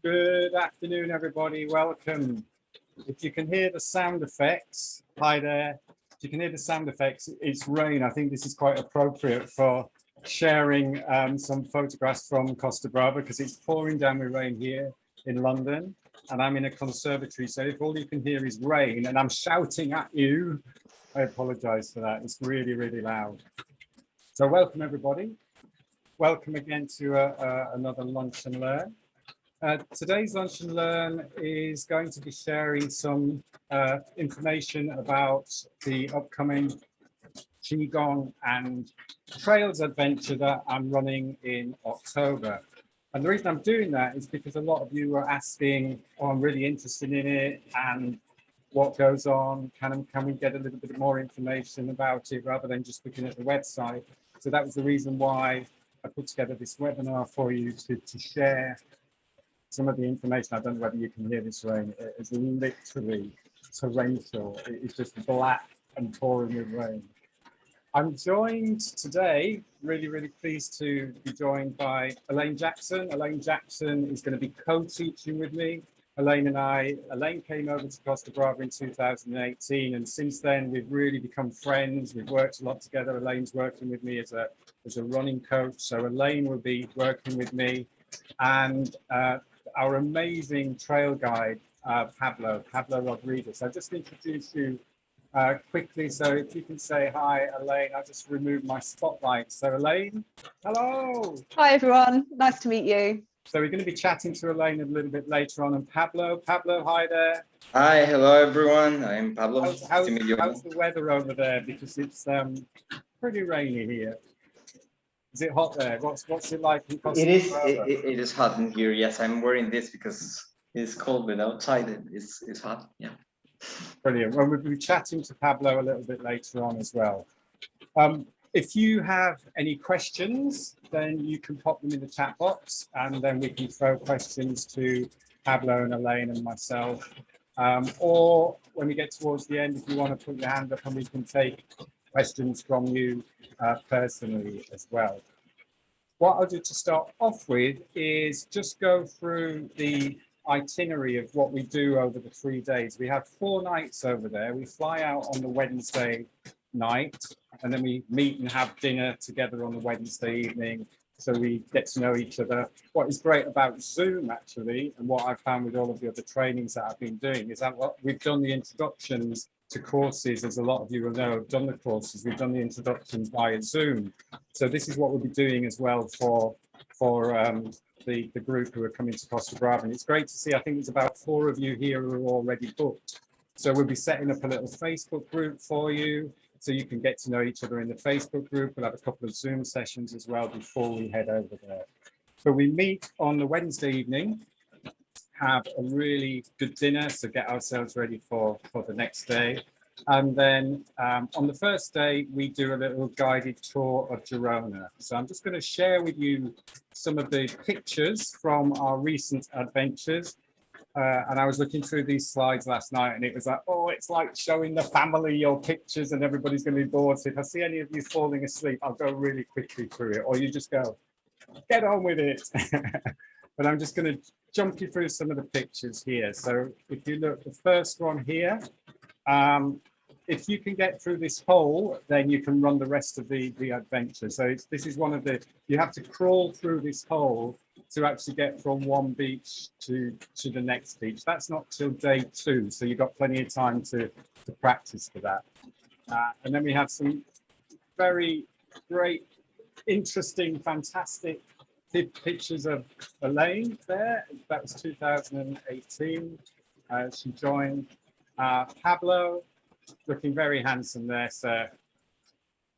Good afternoon, everybody. Welcome. If you can hear the sound effects, hi there. If you can hear the sound effects, it's rain. I think this is quite appropriate for sharing some photographs from Costa Brava because it's pouring down with rain here in London and I'm in a conservatory. So if all you can hear is rain and I'm shouting at you, I apologize for that. It's really, really loud. So welcome, everybody. Welcome again to another Lunch and Learn. Today's Lunch and Learn is going to be sharing some information about the upcoming Qi Gong and Trails adventure that I'm running in October. And the reason I'm doing that is because a lot of you are asking, oh, I'm really interested in it and what goes on, can we get a little bit more information about it rather than just looking at the website. So that was the reason why I put together this webinar for you to share some of the information. I don't know whether you can hear this rain. It is literally torrential. It is just black and pouring with rain. I'm joined today, really pleased to be joined by Elaine Jackson. Elaine Jackson is going to be co-teaching with me. Elaine came over to Costa Brava in 2018, and since then we've really become friends. We've worked a lot together. Elaine's working with me as a running coach, so Elaine will be working with me, and our amazing trail guide, Pablo Rodriguez. I'll just introduce you quickly. So if you can say hi, Elaine, I'll just remove my spotlight. So Elaine, hello. Hi, everyone. Nice to meet you. So we're going to be chatting to Elaine a little bit later on. And Pablo, hi there. Hi, hello, everyone. I'm Pablo. How's the weather over there? Because it's pretty rainy here. Is it hot there? What's it like in Costa Brava? It is hot in here. Yes, I'm wearing this because it's cold, but outside it's hot. Yeah. Brilliant. Well, we'll be chatting to Pablo a little bit later on as well. If you have any questions, then you can pop them in the chat box, and then we can throw questions to Pablo and Elaine and myself. Or when we get towards the end, if you want to put your hand up, and we can take questions from you personally as well. What I'll do to start off with is just go through the itinerary of what we do over the 3 days. We have 4 nights over there. We fly out on the Wednesday night, and then we meet and have dinner together on the Wednesday evening. So we get to know each other. What is great about Zoom, actually, and what I've found with all of the other trainings that I've been doing, is that we've done the introductions to courses, as a lot of you will know, have done the courses. We've done the introductions via Zoom. So this is what we'll be doing as well for the group who are coming to Costa Brava. And it's great to see, I think there's about 4 of you here who are already booked. So we'll be setting up a little Facebook group for you, so you can get to know each other in the Facebook group. We'll have a couple of Zoom sessions as well before we head over there. So we meet on the Wednesday evening, have a really good dinner, so get ourselves ready for the next day. And then on the first day, we do a little guided tour of Girona. So I'm just going to share with you some of the pictures from our recent adventures. And I was looking through these slides last night, and it was like, oh, it's like showing the family your pictures and everybody's going to be bored. So if I see any of you falling asleep, I'll go really quickly through it, or you just go, get on with it. But I'm just going to jump you through some of the pictures here. So if you look, the first one here, if you can get through this hole, then you can run the rest of the adventure. So this is one of the, you have to crawl through this hole to actually get from one beach to the next beach. That's not till day 2, so you've got plenty of time to practice for that. And then we have some very great, interesting, fantastic pictures of Elaine there. That was 2018. She joined Pablo, looking very handsome there, sir.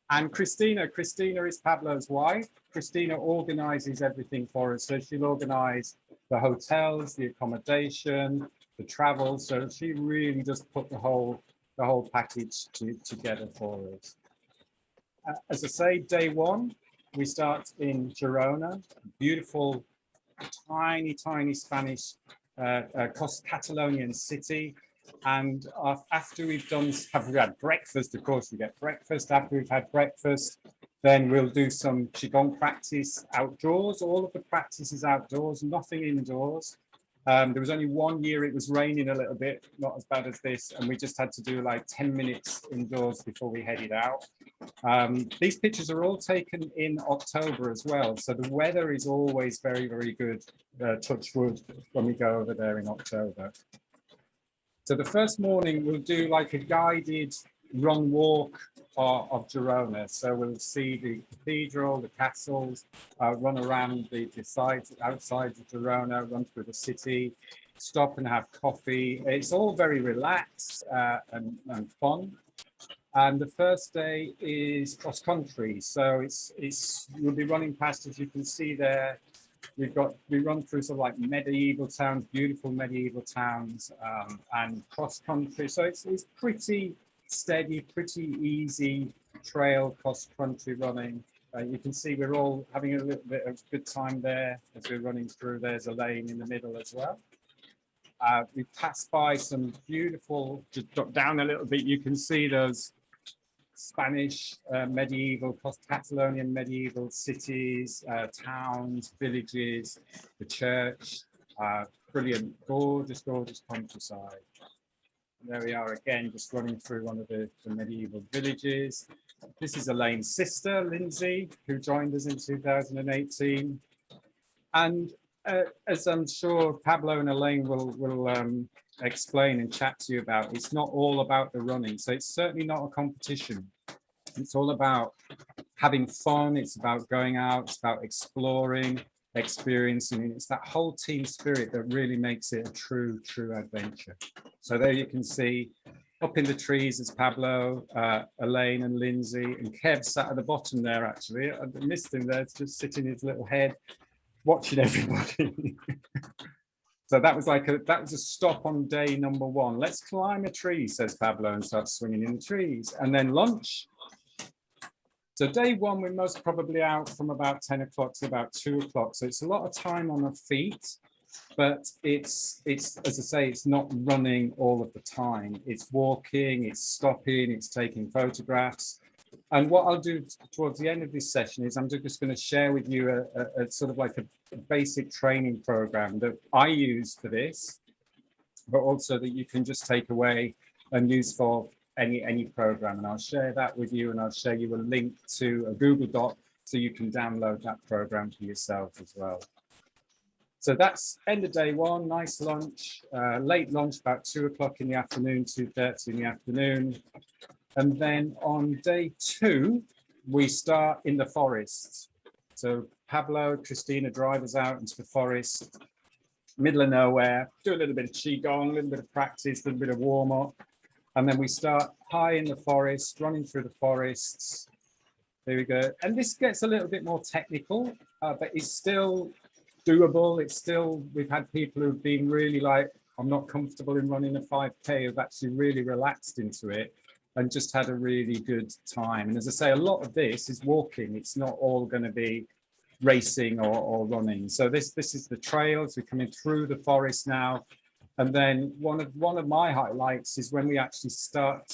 And Christina is Pablo's wife. Christina organizes everything for us. So she'll organize the hotels, the accommodation, the travel. So she really does put the whole package together for us. As I say, day 1, we start in Girona, beautiful, tiny Spanish Catalonian city. And after we've had breakfast, of course we get breakfast. After we've had breakfast, then we'll do some Qi Gong practice outdoors. All of the practice is outdoors, nothing indoors. There was only one year it was raining a little bit, not as bad as this, and we just had to do like 10 minutes indoors before we headed out. These pictures are all taken in October as well, so the weather is always very, very good, touch wood, when we go over there in October. So the first morning we'll do like a guided run walk of Girona. So we'll see the cathedral, the castles, run around the sides, outside of Girona, run through the city, stop and have coffee. It's all very relaxed and fun. And the first day is cross country. So we'll be running past, as you can see there, we run through sort of like medieval towns, beautiful medieval towns, and cross country. So it's pretty steady, pretty easy trail cross country running. You can see we're all having a little bit of good time there as we're running through. There's Elaine in the middle as well. We passed by some beautiful, just drop down a little bit, you can see those Spanish medieval, Catalonian medieval cities, towns, villages, the church, brilliant, gorgeous, gorgeous countryside. And there we are again, just running through one of the medieval villages. This is Elaine's sister, Lindsay, who joined us in 2018. And as I'm sure Pablo and Elaine will explain and chat to you about, it's not all about the running. So it's certainly not a competition. It's all about having fun. It's about going out. It's about exploring, experiencing. It's that whole team spirit that really makes it a true adventure. So there you can see up in the trees is Pablo, Elaine and Lindsay, and Kev sat at the bottom there actually. I missed him there, just sitting his little head, watching everybody. So that was a stop on day number one. Let's climb a tree, says Pablo, and start swinging in the trees. And then lunch. So day one, we're most probably out from about 10 o'clock to about 2 o'clock. So it's a lot of time on our feet, but it's as I say, it's not running all of the time. It's walking, it's stopping, it's taking photographs. And what I'll do towards the end of this session is I'm just going to share with you a sort of like a basic training program that I use for this, but also that you can just take away and use for any program. And I'll share that with you, and I'll share you a link to a Google Doc so you can download that program for yourself as well. So that's end of day one, nice lunch, late lunch about 2 o'clock in the afternoon, 2:30 in the afternoon. And then on day two, we start in the forest. So Pablo, Christina drive us out into the forest, middle of nowhere, do a little bit of Qi Gong, a little bit of practice, a little bit of warm up. And then we start high in the forest, running through the forests. There we go. And this gets a little bit more technical, but it's still doable. It's still, we've had people who've been really like, I'm not comfortable in running a 5K, who've actually really relaxed into it and just had a really good time. And as I say, a lot of this is walking. It's not all going to be racing or running. So this is the trails. We're coming through the forest now. And then one of my highlights is when we actually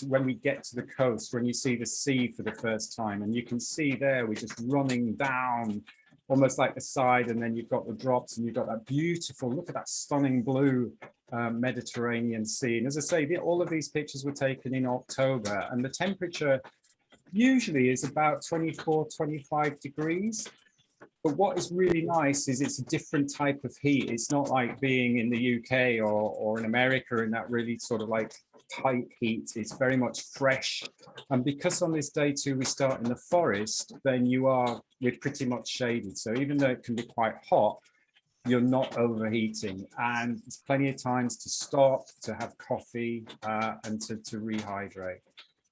when we get to the coast, when you see the sea for the first time. And you can see there, we're just running down almost like the side, and then you've got the drops and you've got that beautiful, look at that stunning blue Mediterranean Sea. And as I say, all of these pictures were taken in October, and the temperature usually is about 24, 25 degrees. But what is really nice is it's a different type of heat. It's not like being in the UK or in America in that really sort of like tight heat. It's very much fresh. And because on this day two, we start in the forest, then we're pretty much shaded. So even though it can be quite hot, you're not overheating. And there's plenty of times to stop, to have coffee, and to rehydrate.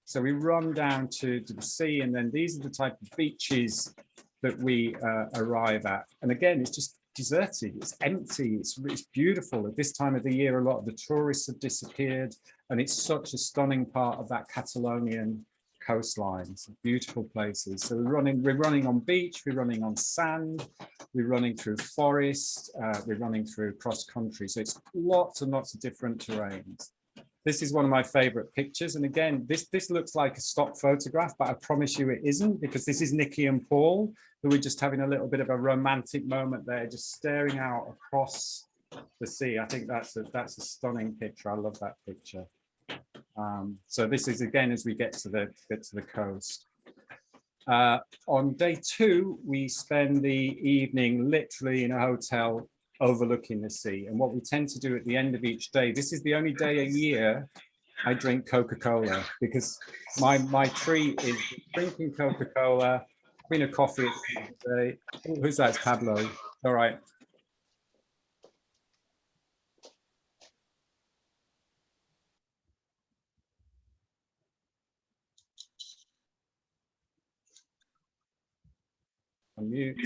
So we run down to the sea, and then these are the type of beaches that we arrive at. And again, it's just deserted, it's empty, it's beautiful. At this time of the year, a lot of the tourists have disappeared, and it's such a stunning part of that Catalonian coastline. It's beautiful places. So we're running on beach, we're running on sand, we're running through forest, we're running through cross country. So it's lots and lots of different terrains. This is one of my favorite pictures. And again, this looks like a stock photograph, but I promise you it isn't, because this is Nikki and Paul, who are just having a little bit of a romantic moment there, just staring out across the sea. I think that's a stunning picture. I love that picture. So this is again as we get to the coast. On day 2, we spend the evening literally in a hotel overlooking the sea. And what we tend to do at the end of each day, this is the only day a year I drink Coca-Cola, because my treat is drinking Coca-Cola, having a coffee at the end of the day. Oh, who's that? It's Pablo. All right. Unmute.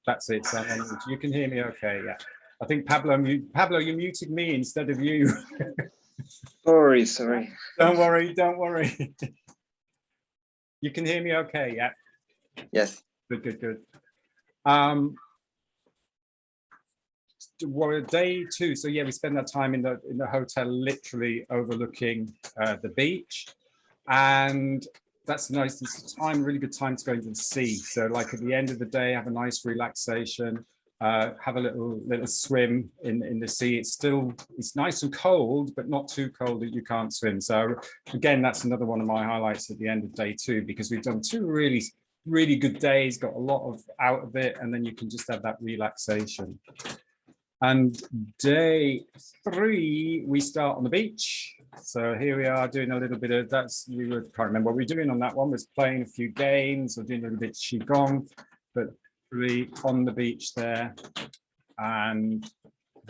That's it. So you can hear me okay, yeah. I think Pablo, you muted me instead of you. Sorry. Don't worry. You can hear me okay, yeah? Yes. Good. Well, day 2, so yeah, we spend that time in the hotel literally overlooking the beach, and that's nice. It's a really good time to go into the sea. So like at the end of the day, have a nice relaxation, have a little swim in the sea. It's nice and cold, but not too cold that you can't swim. So again, that's another one of my highlights at the end of day 2, because we've done 2 really good days, got a lot out of it, and then you can just have that relaxation. And day 3, we start on the beach. So here we are doing a little bit of, can't remember what we're doing on that one, was playing a few games or doing a little bit of Qi Gong, but really on the beach there. And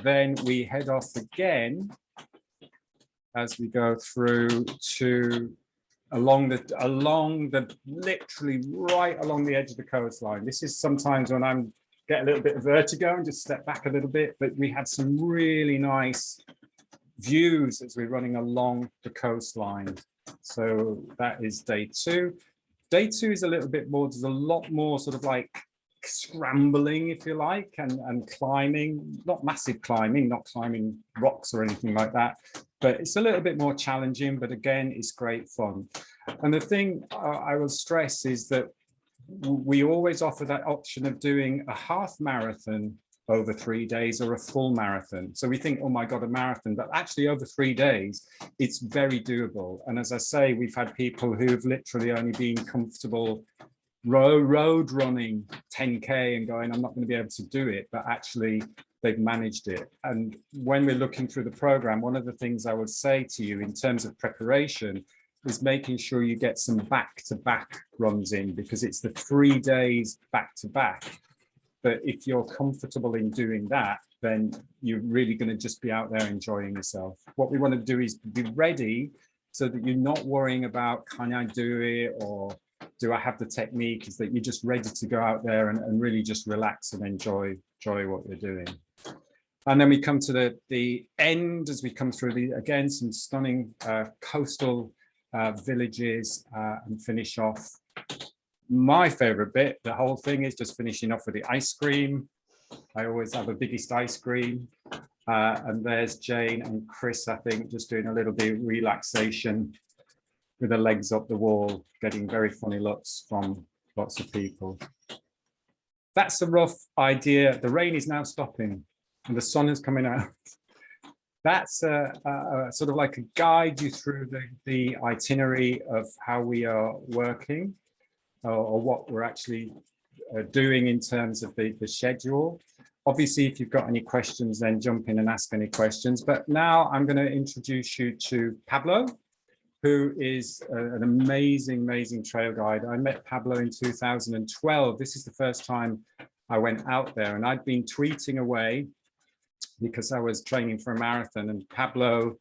then we head off again as we go through to along the literally right along the edge of the coastline. This is sometimes when I'm get a little bit of vertigo and just step back a little bit, but we had some really nice views as we're running along the coastline. So that is day 2. Day 2 is a little bit more, there's a lot more sort of like scrambling, if you like, and climbing, not massive climbing, not climbing rocks or anything like that, but it's a little bit more challenging, but again, it's great fun. And the thing I will stress is that we always offer that option of doing a half marathon over 3 days or a full marathon. So we think, oh my God, a marathon, but actually over 3 days, it's very doable. And as I say, we've had people who've literally only been comfortable road running 10K and going, I'm not going to be able to do it, but actually they've managed it. And when we're looking through the program, one of the things I would say to you in terms of preparation is making sure you get some back-to-back runs in, because it's the 3 days back-to-back. But if you're comfortable in doing that, then you're really going to just be out there enjoying yourself. What we want to do is be ready so that you're not worrying about, can I do it, or do I have the technique? Is that you're just ready to go out there and really just relax and enjoy what you're doing. And then we come to the end as we come through again, some stunning coastal villages and finish off. My favorite bit, the whole thing, is just finishing off with the ice cream. I always have the biggest ice cream. And there's Jane and Chris, I think, just doing a little bit of relaxation with their legs up the wall, getting very funny looks from lots of people. That's a rough idea. The rain is now stopping and the sun is coming out. That's sort of like a guide you through the itinerary of how we are working, or what we're actually doing in terms of the schedule. Obviously, if you've got any questions, then jump in and ask any questions. But now I'm going to introduce you to Pablo, who is an amazing trail guide. I met Pablo in 2012. This is the first time I went out there, and I'd been tweeting away because I was training for a marathon, and Pablo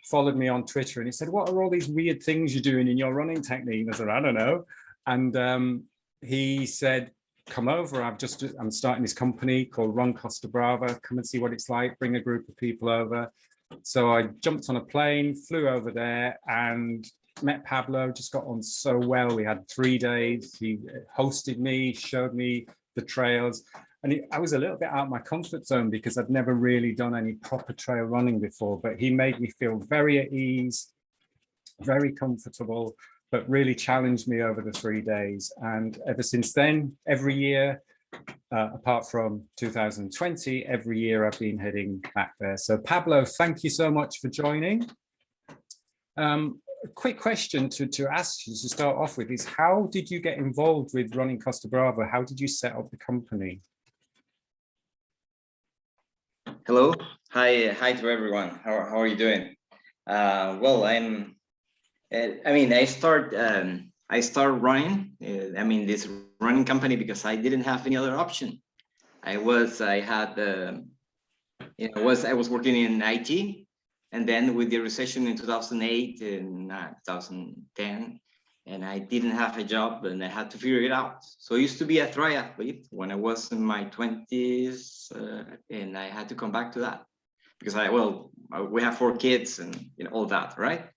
followed me on Twitter and he said, what are all these weird things you're doing in your running technique? And I said, I don't know. And he said, come over, I'm starting this company called Run Costa Brava, come and see what it's like, bring a group of people over. So I jumped on a plane, flew over there and met Pablo, just got on so well. We had 3 days, he hosted me, showed me the trails. And I was a little bit out of my comfort zone because I'd never really done any proper trail running before, but he made me feel very at ease, very comfortable. but really challenged me over the 3 days. And ever since then, every year, apart from 2020, every year I've been heading back there. So Pablo, thank you so much for joining. A quick question to ask you to start off with is, how did you get involved with running Costa Brava? How did you set up the company? Hello, hi to everyone. How are you doing? Well, I started running. This running company because I didn't have any other option. I was working in IT, and then with the recession in 2008 and 2010, and I didn't have a job, and I had to figure it out. So I used to be a triathlete when I was in my 20s, and I had to come back to that because we have 4 kids and all that, right?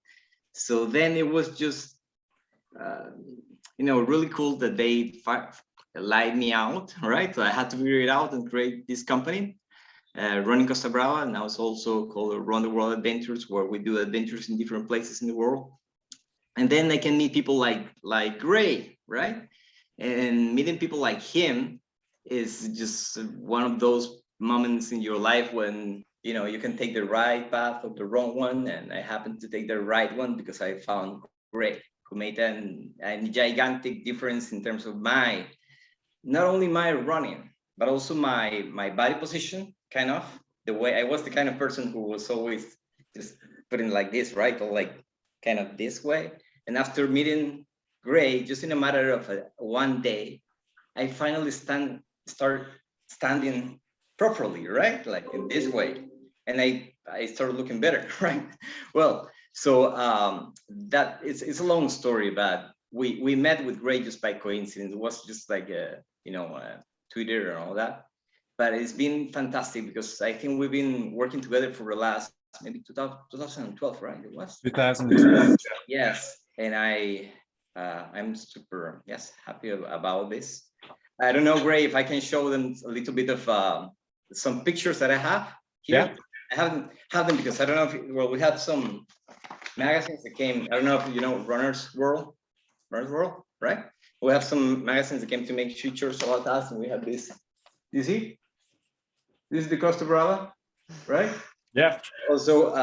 So then it was just really cool that they lied me out, right? So I had to figure it out and create this company, running Costa Brava, and now it's also called Run the World Adventures, where we do adventures in different places in the world. And then I can meet people like Gray, right? And meeting people like him is just one of those moments in your life when you can take the right path or the wrong one. And I happened to take the right one because I found Gray, who made a gigantic difference in terms of not only my running, but also my body position, kind of the way I was the kind of person who was always just putting like this, right? Or like kind of this way. And after meeting Gray, just in a matter of one day, I finally start standing properly, right? Like in this way. And I started looking better, right? Well, so that it's a long story, but we met with Gray just by coincidence. It was just like Twitter and all that. But it's been fantastic because I think we've been working together for the last maybe 2012, right? It was 2012. Yes, and I'm super happy about this. I don't know, Gray, if I can show them a little bit of some pictures that I have here. Yeah. I haven't had them because I don't know if we had some magazines that came. I don't know if you know Runner's World, right? We have some magazines that came to make features about us, and we have this. You see, this is the Costa Brava, right? Yeah. Also,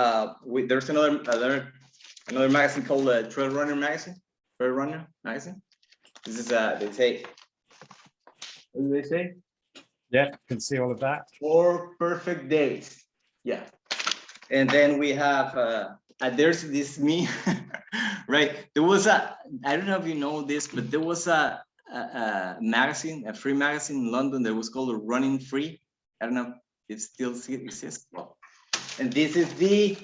there's another magazine called Trail Runner magazine. This is they say. What do they say? Yeah, can see all of that. 4 perfect days. Yeah. And then we have there's this me, right? There was I don't know if you know this, but there was a magazine, a free magazine in London that was called Running Free. I don't know if it still exists. And this is the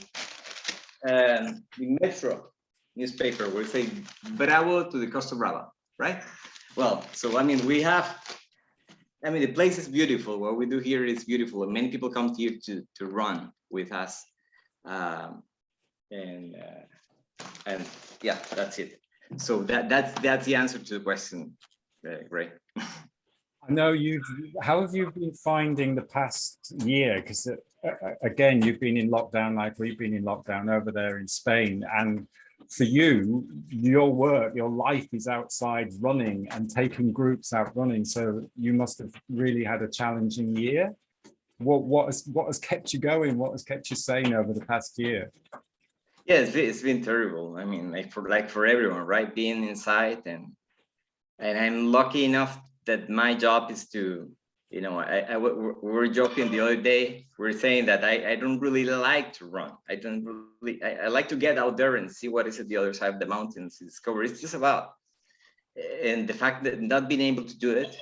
Metro newspaper where it say Bravo to the Costa Brava, right? Well, so the place is beautiful. What we do here is beautiful, and many people come here to run with us. And yeah, that's it. So that's the answer to the question. Great. I know how have you been finding the past year? Because again, you've been in lockdown like we've been in lockdown over there in Spain. And for you, your work, your life is outside running and taking groups out running. So you must have really had a challenging year. What has kept you going? What has kept you sane over the past year? Yeah, it's been terrible. I mean, for everyone, right? Being inside, and I'm lucky enough that my job is to, we were joking the other day. We were saying that I don't really like to run. I like to get out there and see what is at the other side of the mountains, discover. It's just about, and the fact that not being able to do it.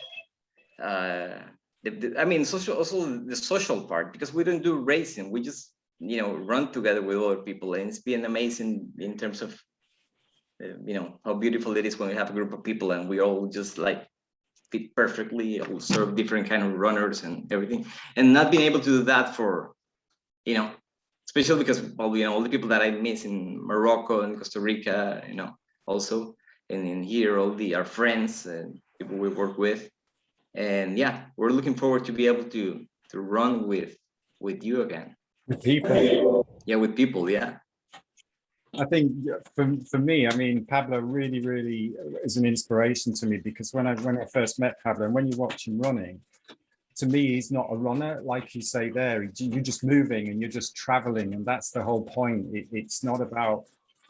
The social part, because we don't do racing. We just, run together with other people, and it's been amazing in terms of, how beautiful it is when we have a group of people and we all just like fit perfectly, all serve different kind of runners and everything, and not being able to do that for, especially because all the people that I miss in Morocco and Costa Rica, also, and in here, our friends and people we work with. And yeah, we're looking forward to be able to run with you again. With people. Yeah, with people. Yeah. I think for me, I mean, Pablo really is an inspiration to me, because when I first met Pablo, and when you watch him running, to me, he's not a runner, like you say there. You're just moving and you're just traveling, and that's the whole point. It's not about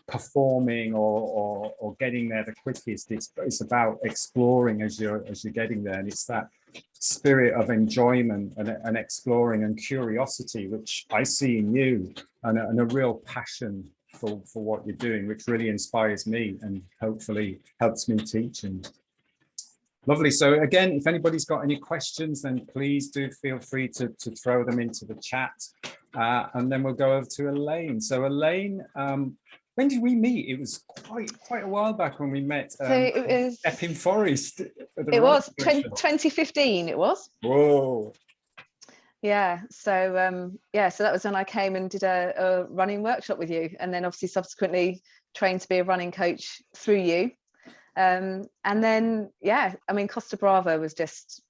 performing or getting there the quickest. It's about exploring as you're getting there, and it's that spirit of enjoyment and exploring and curiosity, which I see in you, and a real passion for what you're doing, which really inspires me and hopefully helps me teach. And lovely. So again, if anybody's got any questions, then please do feel free to throw them into the chat, and then we'll go over to Elaine. So Elaine, when did we meet? It was quite a while back when we met. So it was Epping Forest. It was 2015. It was. Whoa. Yeah. So so that was when I came and did a running workshop with you, and then obviously subsequently trained to be a running coach through you. And then, I mean, Costa Brava was just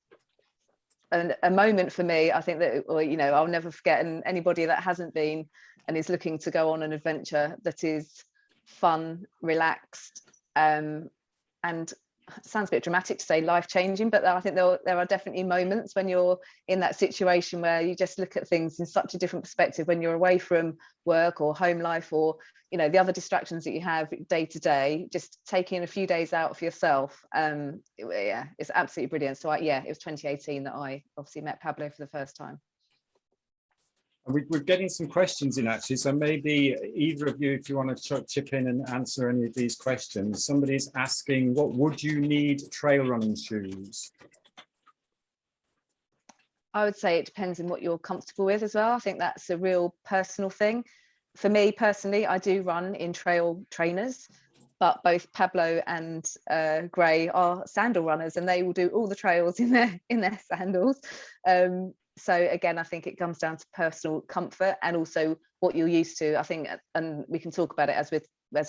a moment for me. I think that, I'll never forget, and anybody that hasn't been and is looking to go on an adventure that is fun, relaxed, and it sounds a bit dramatic to say life-changing, but I think there are definitely moments when you're in that situation where you just look at things in such a different perspective when you're away from work or home life, or the other distractions that you have day to day. Just taking a few days out for yourself, it's absolutely brilliant. So it was 2018 that I obviously met Pablo for the first time. We're getting some questions in, actually, so maybe either of you, if you want to chip in and answer any of these questions. Somebody's asking, what would you need trail running shoes? I would say it depends on what you're comfortable with as well. I think that's a real personal thing. For me personally, I do run in trail trainers, but both Pablo and Gray are sandal runners, and they will do all the trails in their sandals. So again, I think it comes down to personal comfort and also what you're used to. I think, and we can talk about it as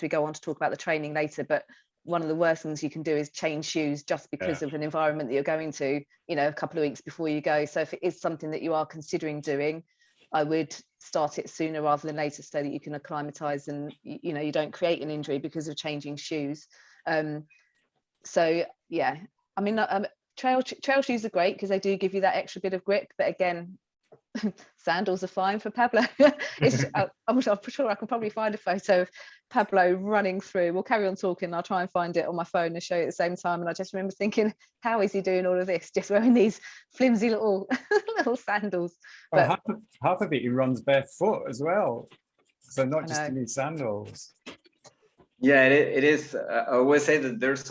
we go on to talk about the training later, but one of the worst things you can do is change shoes just because of an environment that you're going to, a couple of weeks before you go. So if it is something that you are considering doing, I would start it sooner rather than later, so that you can acclimatize and you don't create an injury because of changing shoes. So yeah, I mean, trail shoes are great because they do give you that extra bit of grip, but again, sandals are fine for Pablo. I'm sure I can probably find a photo of Pablo running through. We'll carry on talking. I'll try and find it on my phone and show you at the same time. And I just remember thinking, how is he doing all of this just wearing these flimsy little sandals? But half of it he runs barefoot as well, so not just in his sandals. Yeah, it is. I always say that there's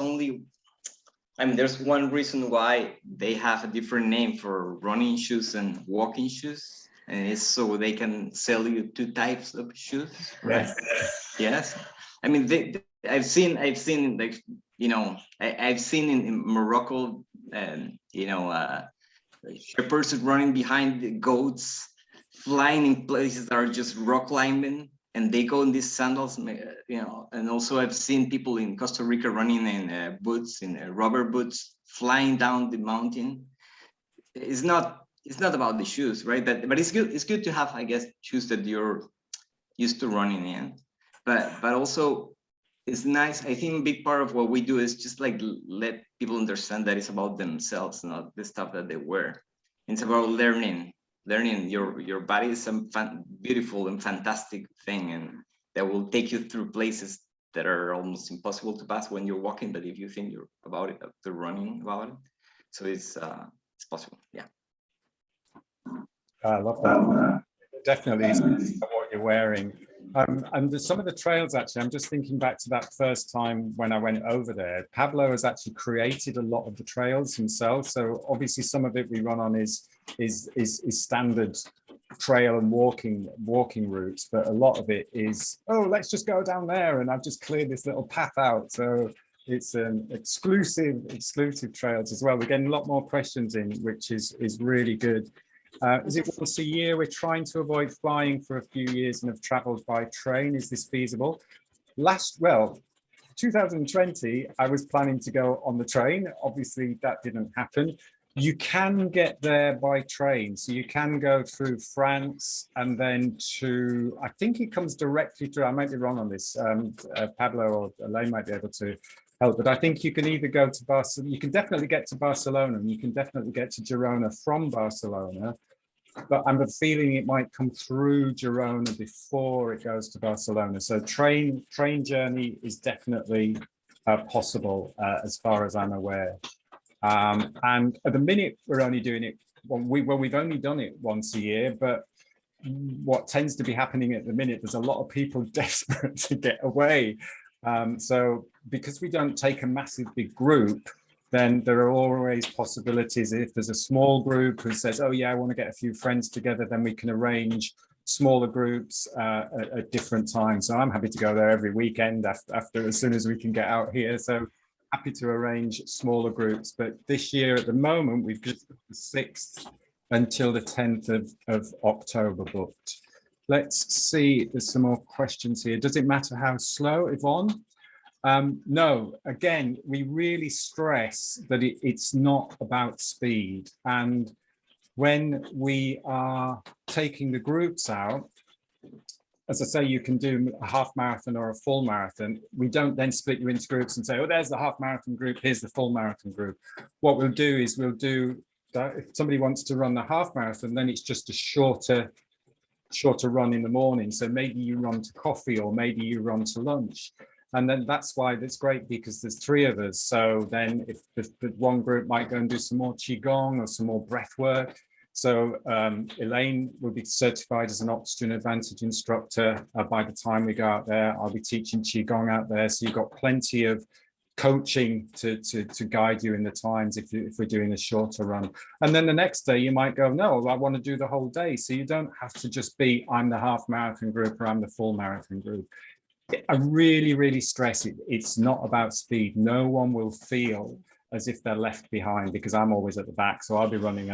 one reason why they have a different name for running shoes and walking shoes, and it's so they can sell you two types of shoes, right? Yes. I mean, I've seen like, I've seen in Morocco, shepherds running behind the goats, flying in places that are just rock climbing, and they go in these sandals, and also I've seen people in Costa Rica running in boots, in rubber boots, flying down the mountain. It's not about the shoes, right? But it's good to have, I guess, shoes that you're used to running in. But also it's nice. I think a big part of what we do is just like let people understand that it's about themselves, not the stuff that they wear. It's about learning. Your body is some beautiful and fantastic thing, and that will take you through places that are almost impossible to pass when you're walking. But if you think you're about it, after running about it, so it's possible. Yeah. I love that. Definitely, it's what you're wearing. And some of the trails, actually, I'm just thinking back to that first time when I went over there. Pablo has actually created a lot of the trails himself. So obviously some of it we run on is standard trail and walking routes, but a lot of it is, let's just go down there, and I've just cleared this little path out. So it's an exclusive trails as well. We're getting a lot more questions in, which is really good. Is it once a year? We're trying to avoid flying for a few years and have traveled by train. Is this feasible? 2020, I was planning to go on the train. Obviously, that didn't happen. You can get there by train. So you can go through France and then to, I think it comes directly through, I might be wrong on this, Pablo or Elaine might be able to help, but I think you can either go to Barcelona, you can definitely get to Barcelona, and you can definitely get to Girona from Barcelona, but I'm feeling it might come through Girona before it goes to Barcelona. So train journey is definitely possible as far as I'm aware. And at the minute, we're only doing it, we've only done it once a year, but what tends to be happening at the minute, there's a lot of people desperate to get away. So because we don't take a massive big group, then there are always possibilities. If there's a small group who says, oh yeah, I want to get a few friends together, then we can arrange smaller groups at different times. So I'm happy to go there every weekend after as soon as we can get out here. So happy to arrange smaller groups, but this year at the moment we've just got the 6th until the 10th of October booked. Let's see, there's some more questions here. Does it matter how slow, Yvonne? No, again, we really stress that it's not about speed, and when we are taking the groups out, as I say, you can do a half marathon or a full marathon. We don't then split you into groups and say, oh, there's the half marathon group, here's the full marathon group. What we'll do is we'll do that. If somebody wants to run the half marathon, then it's just a shorter run in the morning. So maybe you run to coffee, or maybe you run to lunch. And then that's why it's great, because there's 3 of us. So then if the one group might go and do some more Qi Gong or some more breath work. So Elaine will be certified as an Oxygen Advantage instructor. By the time we go out there, I'll be teaching Qi Gong out there. So you've got plenty of coaching to guide you in the times if we're doing a shorter run. And then the next day you might go, no, I want to do the whole day. So you don't have to just be, I'm the half marathon group or I'm the full marathon group. I really, really stress it. It's not about speed. No one will feel as if they're left behind, because I'm always at the back. So I'll be running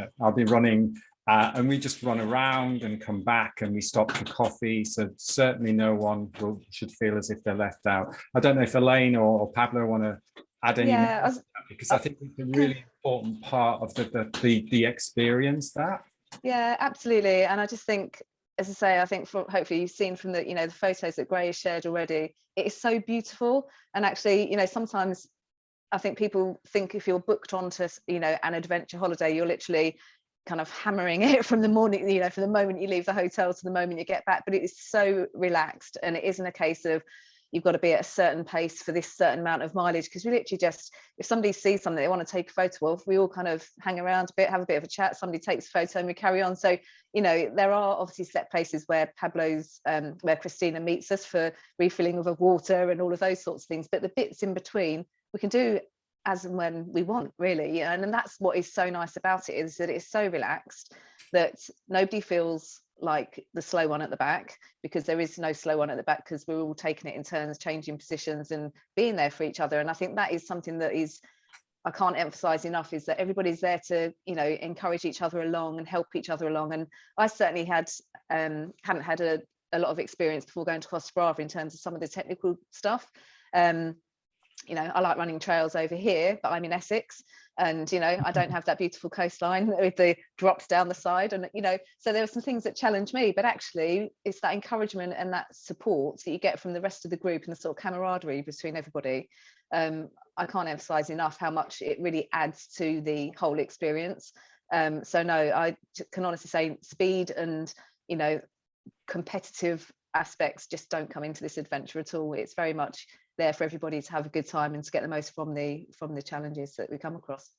and we just run around and come back, and we stop for coffee. So certainly no one should feel as if they're left out. I don't know if Elaine or Pablo want to add any more, because I think it's a really important part of the experience. That. Yeah, absolutely. And I just think, as I say, I think hopefully you've seen from the, the photos that Gray has shared already, it is so beautiful. And actually, sometimes I think people think if you're booked onto, an adventure holiday, you're literally kind of hammering it from the morning, from the moment you leave the hotel to the moment you get back. But it is so relaxed, and it isn't a case of you've got to be at a certain pace for this certain amount of mileage, because we literally just, if somebody sees something they want to take a photo of, we all kind of hang around a bit, have a bit of a chat, somebody takes a photo and we carry on. So, there are obviously set places where where Christina meets us for refilling of water and all of those sorts of things. But the bits in between, we can do as and when we want, really. And that's what is so nice about it, is that it's so relaxed that nobody feels like the slow one at the back, because there is no slow one at the back, because we're all taking it in turns, changing positions and being there for each other. And I think that is something that is, I can't emphasize enough, is that everybody's there to, encourage each other along and help each other along. And I certainly hadn't had a lot of experience before going to Costa Brava in terms of some of the technical stuff. I like running trails over here, but I'm in Essex, and I don't have that beautiful coastline with the drops down the side, and so there were some things that challenged me. But actually, it's that encouragement and that support that you get from the rest of the group, and the sort of camaraderie between everybody. I can't emphasize enough how much it really adds to the whole experience. So no, I can honestly say speed and competitive aspects just don't come into this adventure at all. It's very much there for everybody to have a good time and to get the most from the challenges that we come across.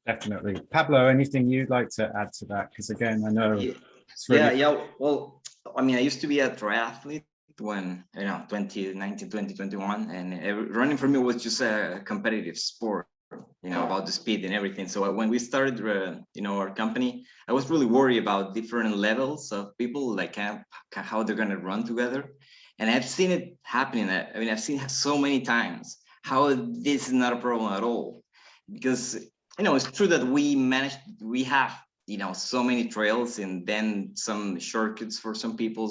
Definitely. Pablo, anything you'd like to add to that? Because again, I know well, I mean, I used to be a triathlete when 2019, 2021, and running for me was just a competitive sport, about the speed and everything. So when we started our company, I was really worried about different levels of people, like how they're going to run together. And I've seen it happening. I mean, I've seen it so many times how this is not a problem at all, because it's true that we have so many trails and then some shortcuts for some people,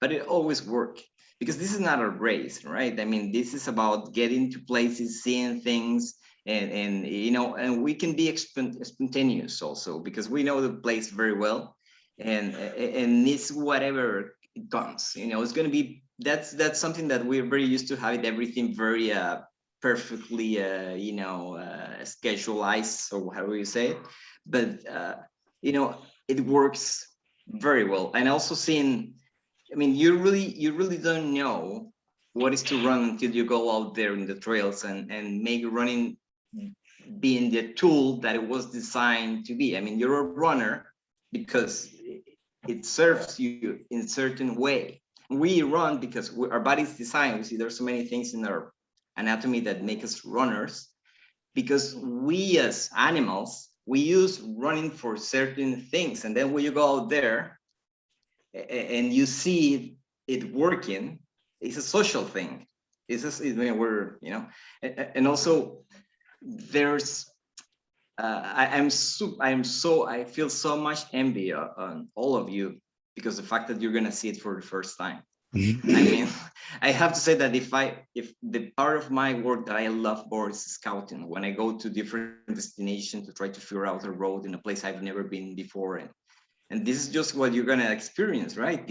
but it always works, because this is not a race, right? I mean, this is about getting to places, seeing things, and you know, and we can be spontaneous also, because we know the place very well, and it's whatever it comes, you know, it's going to be, that's something that we're very used to, having everything very perfectly you know, schedulized, or however you say it. But you know, it works very well. And also seeing, I mean, you really don't know what is to run until you go out there in the trails and make running being the tool that it was designed to be. I mean, you're a runner because it serves you in a certain way. We run because our body's designed. We see there's so many things in our anatomy that make us runners, because we as animals, we use running for certain things. And then when you go out there and you see it working, it's a social thing. It's just, I mean, we're, you know, and also there's, I feel so much envy on all of you, because the fact that you're gonna see it for the first time. I mean, I have to say that if the part of my work that I love more is scouting, when I go to different destinations to try to figure out a road in a place I've never been before, and this is just what you're gonna experience, right?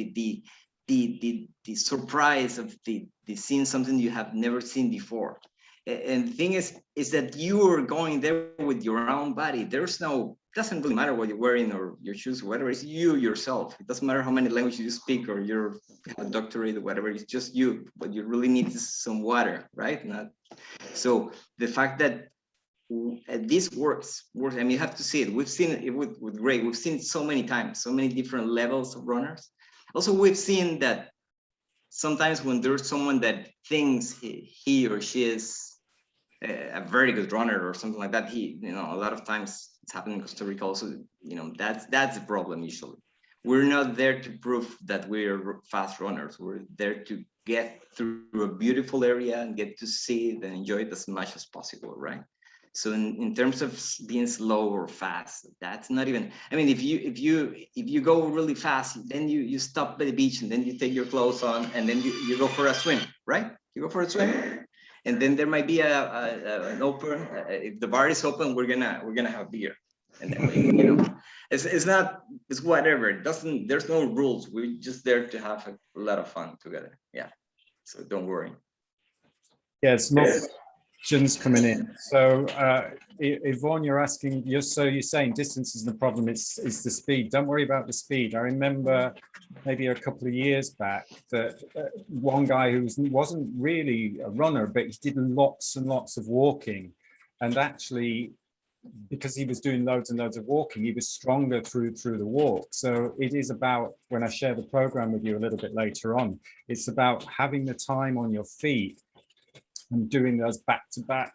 The surprise of the seeing something you have never seen before. And the thing is that you are going there with your own body. There's no, doesn't really matter what you're wearing or your shoes, or whatever. It's you yourself. It doesn't matter how many languages you speak or you're a doctorate or whatever. It's just you. What you really need is some water, right? So the fact that this works. I mean, you have to see it. We've seen it with Gray. We've seen it so many times, so many different levels of runners. Also, we've seen that sometimes when there's someone that thinks he or she is a very good runner or something like that, you know, a lot of times it's happened in Costa Rica also, you know, that's the problem usually. We're not there to prove that we're fast runners. We're there to get through a beautiful area and get to see it and enjoy it as much as possible, right? So in terms of being slow or fast, that's not even, I mean, if you go really fast, then you stop by the beach and then you take your clothes on and then you go for a swim, right? You go for a swim. And then there might be an open, if the bar is open, we're gonna have beer. And then we, you know, it's whatever. It doesn't, there's no rules. We're just there to have a lot of fun together. Yeah. So don't worry. Yeah, it's more questions coming in. So Yvonne, you're asking, you're saying distance isn't the problem, it's the speed. Don't worry about the speed. I remember maybe a couple of years back that one guy who wasn't really a runner, but he did lots and lots of walking, and actually because he was doing loads and loads of walking, he was stronger through the walk. So it is about, when I share the program with you a little bit later on, it's about having the time on your feet and doing those back to back,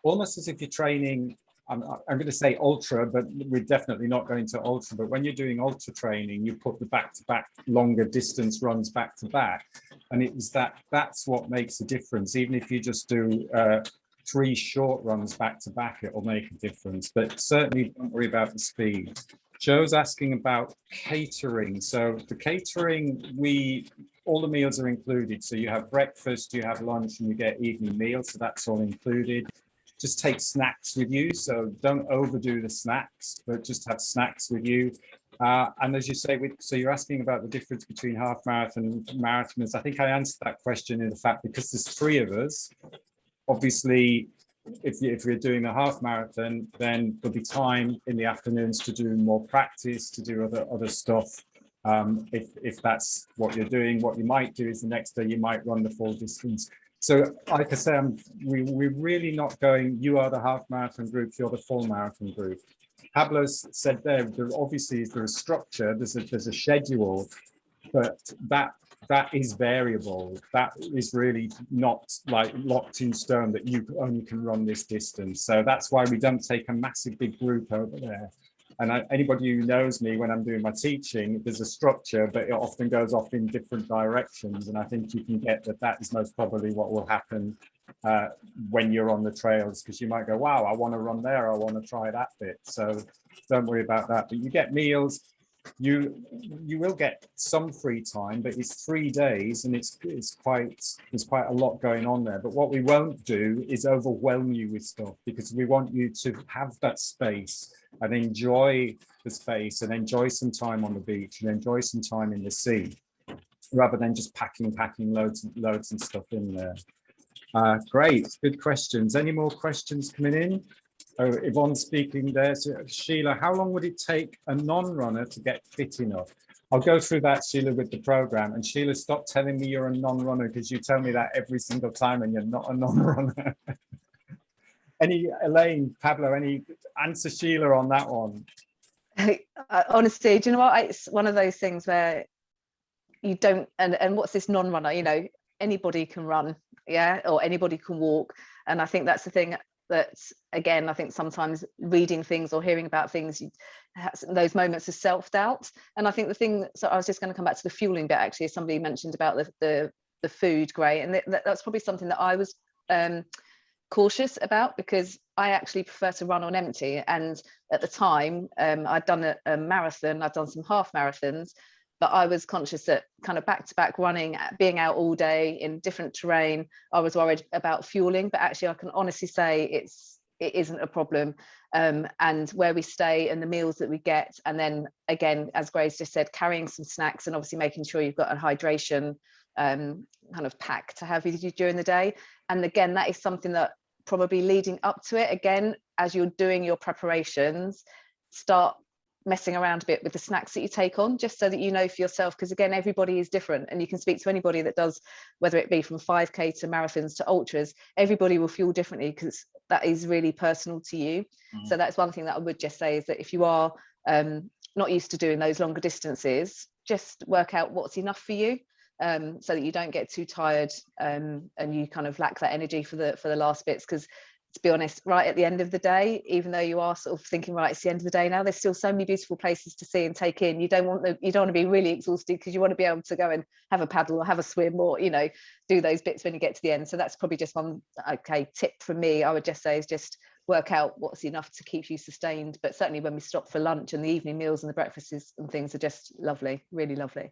almost as if you're training. I'm going to say ultra, but we're definitely not going to ultra. But when you're doing ultra training, you put the back to back longer distance runs back to back, and it was that's what makes a difference. Even if you just do 3 short runs back to back, it will make a difference. But certainly don't worry about the speed. Joe's asking about catering. So the catering, all the meals are included. So you have breakfast, you have lunch, and you get evening meals. So that's all included. Just take snacks with you. So don't overdo the snacks, but just have snacks with you. And as you say, so you're asking about the difference between half marathon and marathoners. I think I answered that question in the fact, because there's 3 of us. Obviously, if you're doing a half marathon, then there'll be time in the afternoons to do more practice, to do other stuff. If that's what you're doing, what you might do is the next day you might run the full distance. So like I say, we're really not going, you are the half marathon group, you're the full marathon group. Pablo's said there obviously there's a structure, there's a schedule, but that is variable. That is really not like locked in stone that you only can run this distance. So that's why we don't take a massive big group over there. And anybody who knows me, when I'm doing my teaching, there's a structure, but it often goes off in different directions. And I think you can get that is most probably what will happen when you're on the trails, because you might go, wow, I want to run there, I want to try that bit. So don't worry about that. But you get meals. you will get some free time, but it's 3 days and it's quite, there's quite a lot going on there. But what we won't do is overwhelm you with stuff, because we want you to have that space and enjoy the space and enjoy some time on the beach and enjoy some time in the sea, rather than just packing loads and stuff in there. Great, good questions. Any more questions coming in? Oh, Yvonne's speaking there. So, Sheila, how long would it take a non-runner to get fit enough? I'll go through that, Sheila, with the program. And Sheila, stop telling me you're a non-runner, because you tell me that every single time and you're not a non-runner. Elaine, Pablo, any answer Sheila on that one? Honestly, do you know what? It's one of those things where you don't, and what's this non-runner? You know, anybody can run, yeah, or anybody can walk. And I think that's the thing that, again, I think sometimes reading things or hearing about things, those moments of self-doubt. And I think the thing, so I was just going to come back to the fueling bit, actually, somebody mentioned about the food, great. And that's probably something that I was cautious about, because I actually prefer to run on empty. And at the time, I'd done a marathon, I'd done some half marathons, but I was conscious that kind of back-to-back running, being out all day in different terrain, I was worried about fueling. But actually, I can honestly say it isn't a problem. And where we stay and the meals that we get, and then again, as Grace just said, carrying some snacks and obviously making sure you've got a hydration kind of pack to have with you during the day. And again, that is something that probably leading up to it, again, as you're doing your preparations, start messing around a bit with the snacks that you take on, just so that you know for yourself, because again, everybody is different, and you can speak to anybody that does, whether it be from 5K to marathons to ultras, everybody will fuel differently, because that is really personal to you. So that's one thing that I would just say, is that if you are not used to doing those longer distances, just work out what's enough for you, so that you don't get too tired and you kind of lack that energy for the last bits. Because to be honest, right at the end of the day, even though you are sort of thinking, right, it's the end of the day now, there's still so many beautiful places to see and take in. You don't want to be really exhausted, because you want to be able to go and have a paddle or have a swim, or, you know, do those bits when you get to the end. So that's probably just one tip from me, I would just say, is just work out what's enough to keep you sustained. But certainly when we stop for lunch, and the evening meals and the breakfasts and things are just lovely, really lovely.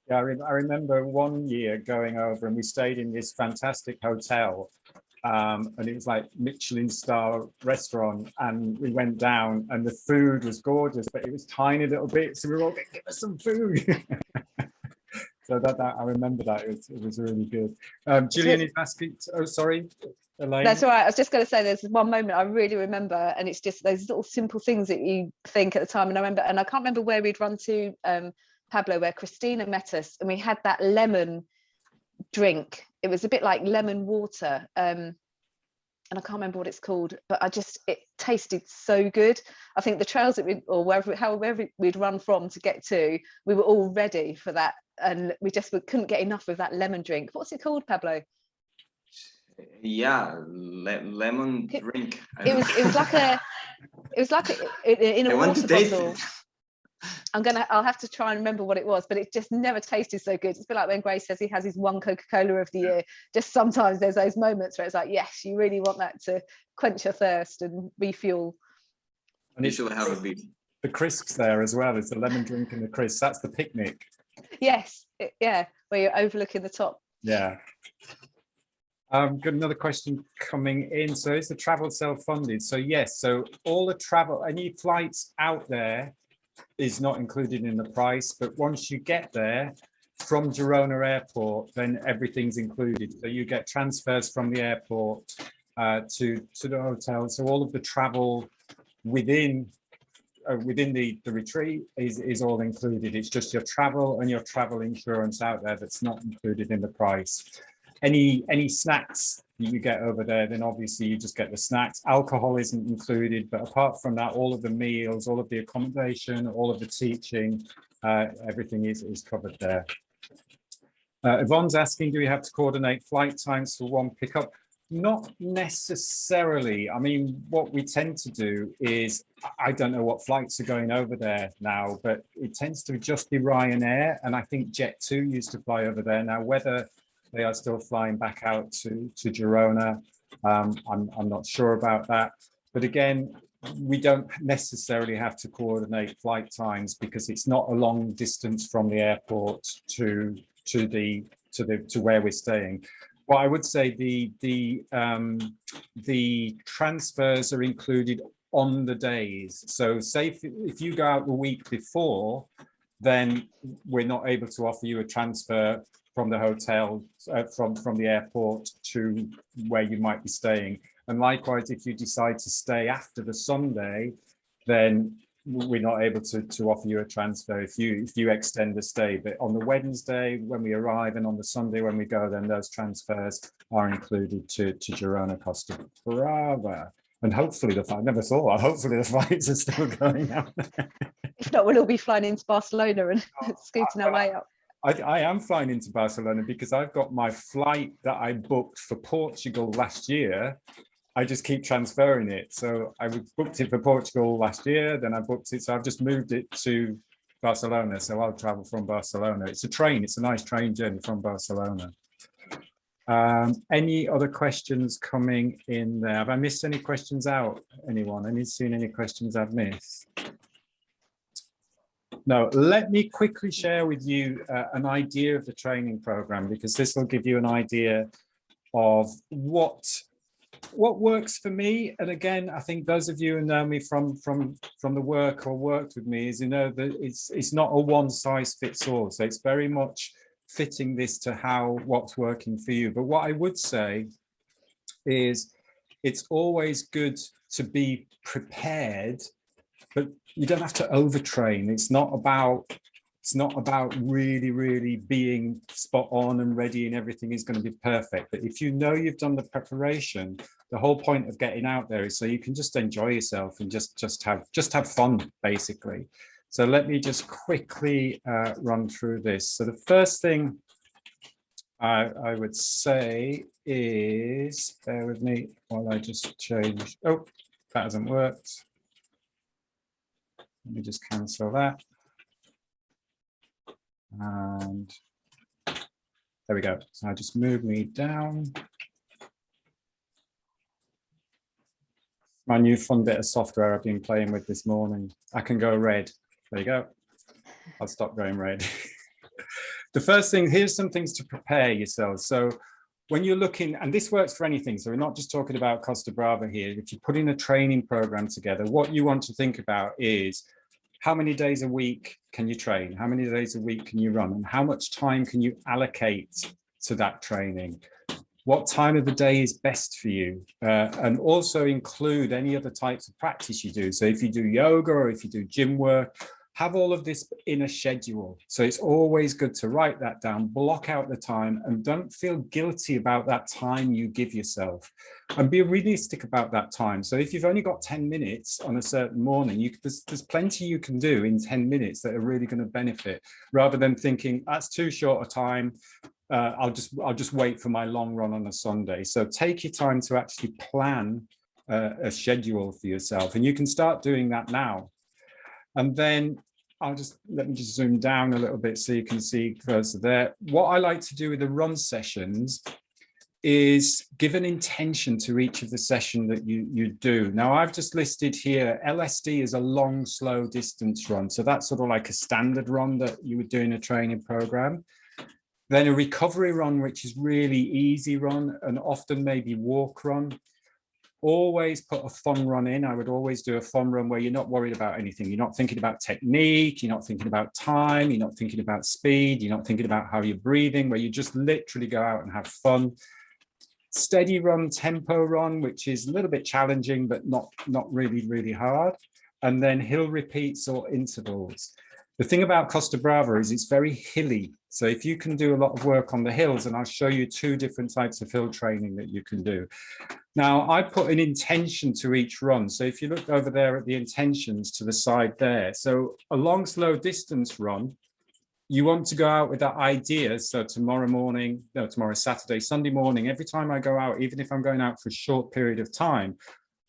Yeah, I remember one year going over and we stayed in this fantastic hotel, and it was like Michelin star restaurant, and we went down and the food was gorgeous, but it was tiny little bits, so we were all going, give us some food. So that I remember that it was really good. Gillian is asking, oh sorry, Elaine. That's all right. I was just going to say, there's one moment I really remember, and it's just those little simple things that you think at the time. And I remember, and I can't remember where we'd run to, Pablo, where Christina met us, and we had that lemon drink. It was a bit like lemon water, and I can't remember what it's called, but it tasted so good. I think the trails that however we'd run from to get to, we were all ready for that, and we couldn't get enough of that lemon drink. What's it called, Pablo? Yeah, lemon drink. It was like in a water bottle. I'll have to try and remember what it was, but it just never tasted so good. It's a bit like when Grace says he has his one Coca-Cola of the year. Just sometimes there's those moments where it's like, yes, you really want that to quench your thirst and refuel. And you should have the crisps there as well. It's the lemon drink and the crisps. That's the picnic. Yes, where you're overlooking the top. Yeah. Got another question coming in. So is the travel self-funded? So yes, so all the travel, any flights out there is not included in the price, but once you get there from Girona Airport, then everything's included. So you get transfers from the airport to the hotel. So all of the travel within the retreat is all included. It's just your travel and your travel insurance out there that's not included in the price. Any snacks that you get over there, then obviously you just get the snacks. Alcohol isn't included, but apart from that, all of the meals, all of the accommodation, all of the teaching, everything is covered there. Yvonne's asking, do we have to coordinate flight times for one pickup? Not necessarily. I mean, what we tend to do is, I don't know what flights are going over there now, but it tends to just be Ryanair, and I think Jet2 used to fly over there. Now, whether they are still flying back out to Girona, I'm not sure about that. But again, we don't necessarily have to coordinate flight times because it's not a long distance from the airport to where we're staying. Well, I would say the transfers are included on the days. So say if you go out the week before, then we're not able to offer you a transfer from the hotel, from the airport to where you might be staying. And likewise, if you decide to stay after the Sunday, then we're not able to offer you a transfer if you extend the stay. But on the Wednesday when we arrive and on the Sunday when we go, then those transfers are included to Girona, Costa Brava. And hopefully the flight, never thought, hopefully the flights are still going out. If not, we'll all be flying into Barcelona and scooting our way up. I am flying into Barcelona because I've got my flight that I booked for Portugal last year. I just keep transferring it. So I booked it for Portugal last year, then I booked it. So I've just moved it to Barcelona. So I'll travel from Barcelona. It's a train. It's a nice train journey from Barcelona. Any other questions coming in there? Have I missed any questions out? Anyone? Any seen any questions I've missed? No, let me quickly share with you an idea of the training program, because this will give you an idea of what works for me. And again, I think those of you who know me from the work or worked with me is, you know, that it's not a one size fits all. So it's very much fitting this to what's working for you. But what I would say is it's always good to be prepared, but you don't have to overtrain. It's not about really being spot on and ready and everything is going to be perfect. But if you know you've done the preparation, the whole point of getting out there is so you can just enjoy yourself and just have fun, basically. So let me just quickly run through this. So the first thing I would say is, bear with me while I just change. Oh, that hasn't worked. Let me just cancel that. And there we go. So I just move me down. My new fun bit of software I've been playing with this morning. I can go red. There you go. I'll stop going red. The first thing, here's some things to prepare yourselves. So when you're looking, and this works for anything, so we're not just talking about Costa Brava here. If you're putting a training program together, what you want to think about is how many days a week can you train? How many days a week can you run? And how much time can you allocate to that training? What time of the day is best for you? And also include any other types of practice you do. So if you do yoga or if you do gym work, have all of this in a schedule. So it's always good to write that down, block out the time, and don't feel guilty about that time you give yourself, and be realistic about that time. So if you've only got 10 minutes on a certain morning, there's plenty you can do in 10 minutes that are really going to benefit, rather than thinking that's too short a time. I'll just wait for my long run on a Sunday. So take your time to actually plan a schedule for yourself, and you can start doing that now. And then let me just zoom down a little bit so you can see closer there. What I like to do with the run sessions is give an intention to each of the session that you do. Now, I've just listed here, LSD is a long, slow distance run. So that's sort of like a standard run that you would do in a training program. Then a recovery run, which is really easy run, and often maybe walk run. Always put a fun run in. I would always do a fun run where you're not worried about anything. You're not thinking about technique. You're not thinking about time. You're not thinking about speed. You're not thinking about how you're breathing, where you just literally go out and have fun. Steady run, tempo run, which is a little bit challenging, but not really hard. And then hill repeats or intervals. The thing about Costa Brava is it's very hilly. So if you can do a lot of work on the hills, and I'll show you 2 different types of hill training that you can do. Now, I put an intention to each run. So if you look over there at the intentions to the side there, so a long, slow distance run, you want to go out with that idea. So tomorrow's Saturday, Sunday morning, every time I go out, even if I'm going out for a short period of time,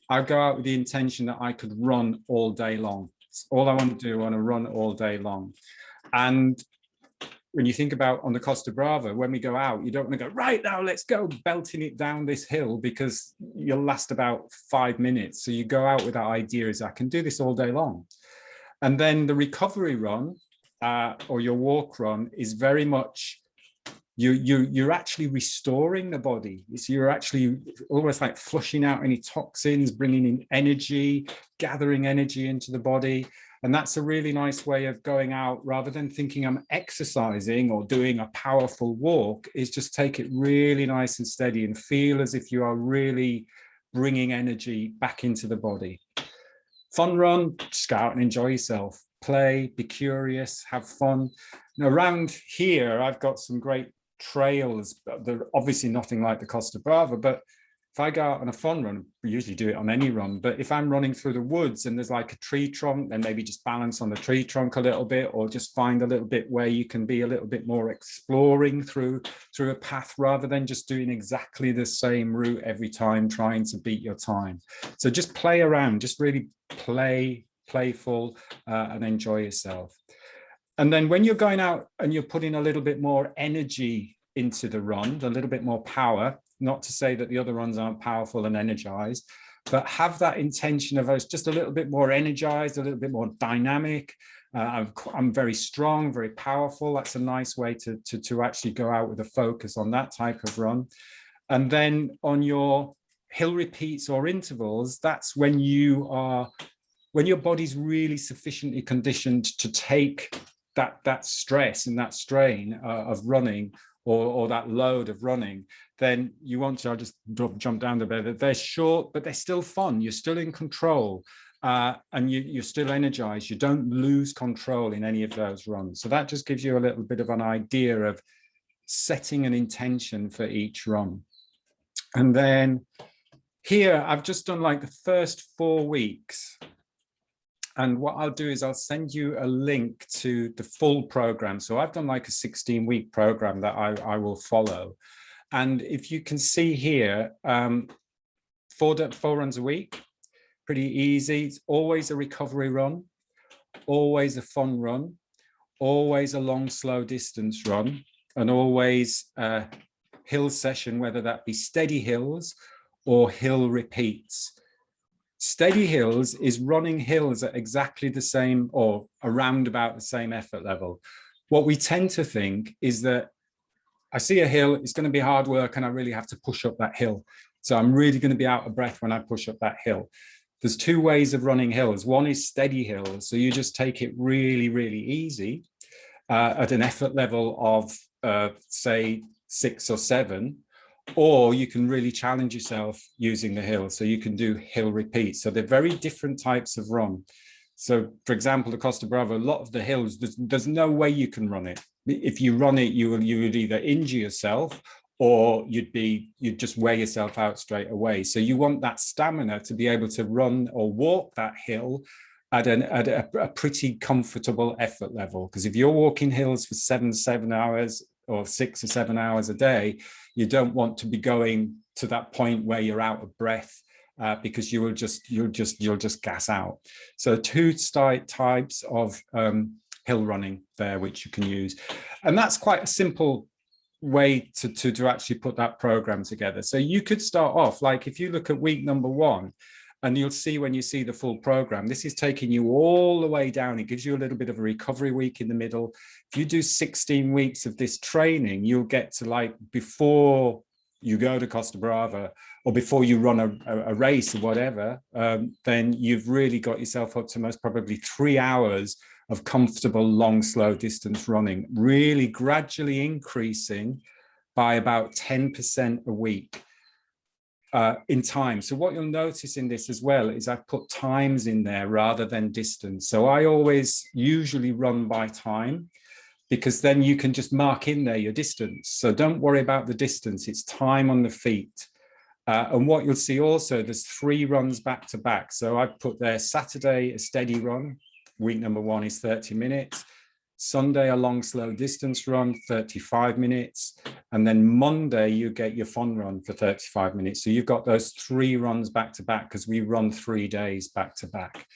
I go out with the intention that I could run all day long. It's all I want to do, I want to run all day long. And when you think about on the Costa Brava, when we go out, you don't want to go, right now, let's go belting it down this hill, because you'll last about 5 minutes. So you go out with that idea is I can do this all day long. And then the recovery run or your walk run is very much, you're actually restoring the body. So you're actually almost like flushing out any toxins, bringing in energy, gathering energy into the body. And that's a really nice way of going out, rather than thinking I'm exercising or doing a powerful walk, is just take it really nice and steady and feel as if you are really bringing energy back into the body. Fun run, just go out and enjoy yourself. Play, be curious, have fun. Now, around here, I've got some great trails. They're obviously nothing like the Costa Brava, but if I go out on a fun run, we usually do it on any run, but if I'm running through the woods and there's like a tree trunk, then maybe just balance on the tree trunk a little bit, or just find a little bit where you can be a little bit more exploring through a path, rather than just doing exactly the same route every time, trying to beat your time. So just play around, just really playful and enjoy yourself. And then when you're going out and you're putting a little bit more energy into the run, a little bit more power, not to say that the other runs aren't powerful and energized, but have that intention of us just a little bit more energized, a little bit more dynamic. I'm very strong, very powerful. That's a nice way to actually go out with a focus on that type of run. And then on your hill repeats or intervals, that's when your body's really sufficiently conditioned to take that stress and that strain of running, or that load of running. Then you want to, I'll just jump down the bed. They're short, but they're still fun. You're still in control, and you're still energized. You don't lose control in any of those runs. So that just gives you a little bit of an idea of setting an intention for each run. And then here, I've just done like the first 4 weeks. And what I'll do is I'll send you a link to the full program. So I've done like a 16-week program that I will follow. And if you can see here, 4 runs a week, pretty easy. It's always a recovery run, always a fun run, always a long, slow distance run, and always a hill session, whether that be steady hills or hill repeats. Steady hills is running hills at exactly the same, or around about the same effort level. What we tend to think is that I see a hill, it's going to be hard work and I really have to push up that hill. So I'm really going to be out of breath when I push up that hill. There's 2 ways of running hills. One is steady hills. So you just take it really, really easy at an effort level of say 6 or 7. Or you can really challenge yourself using the hill. So you can do hill repeats. So they're very different types of run. So for example, the Costa Brava, a lot of the hills, there's no way you can run it. If you run it, you would either injure yourself, or you'd just wear yourself out straight away. So you want that stamina to be able to run or walk that hill at a pretty comfortable effort level. Because if you're walking hills for 7 hours or 6 or 7 hours a day, you don't want to be going to that point where you're out of breath, because you'll just gas out. So 2 types of hill running there, which you can use. And that's quite a simple way to actually put that program together. So you could start off, like if you look at week number 1, and you'll see when you see the full program, this is taking you all the way down. It gives you a little bit of a recovery week in the middle. If you do 16 weeks of this training, you'll get to, like, before you go to Costa Brava, or before you run a race or whatever, then you've really got yourself up to most probably 3 hours of comfortable, long, slow distance running, really gradually increasing by about 10% a week. In time. So what you'll notice in this as well is I've put times in there rather than distance. So I always usually run by time, because then you can just mark in there your distance. So don't worry about the distance, it's time on the feet. And what you'll see also, there's 3 runs back to back. So I've put there Saturday, a steady run. Week number 1 is 30 minutes. Sunday, a long, slow distance run, 35 minutes. And then Monday, you get your fun run for 35 minutes. So you've got those 3 runs back to back, because we run 3 days back to back.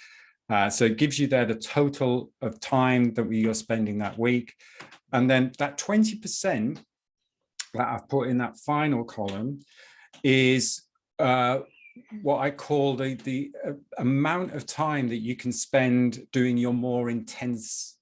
So it gives you there the total of time that you're spending that week. And then that 20% that I've put in that final column is what I call the amount of time that you can spend doing your more intense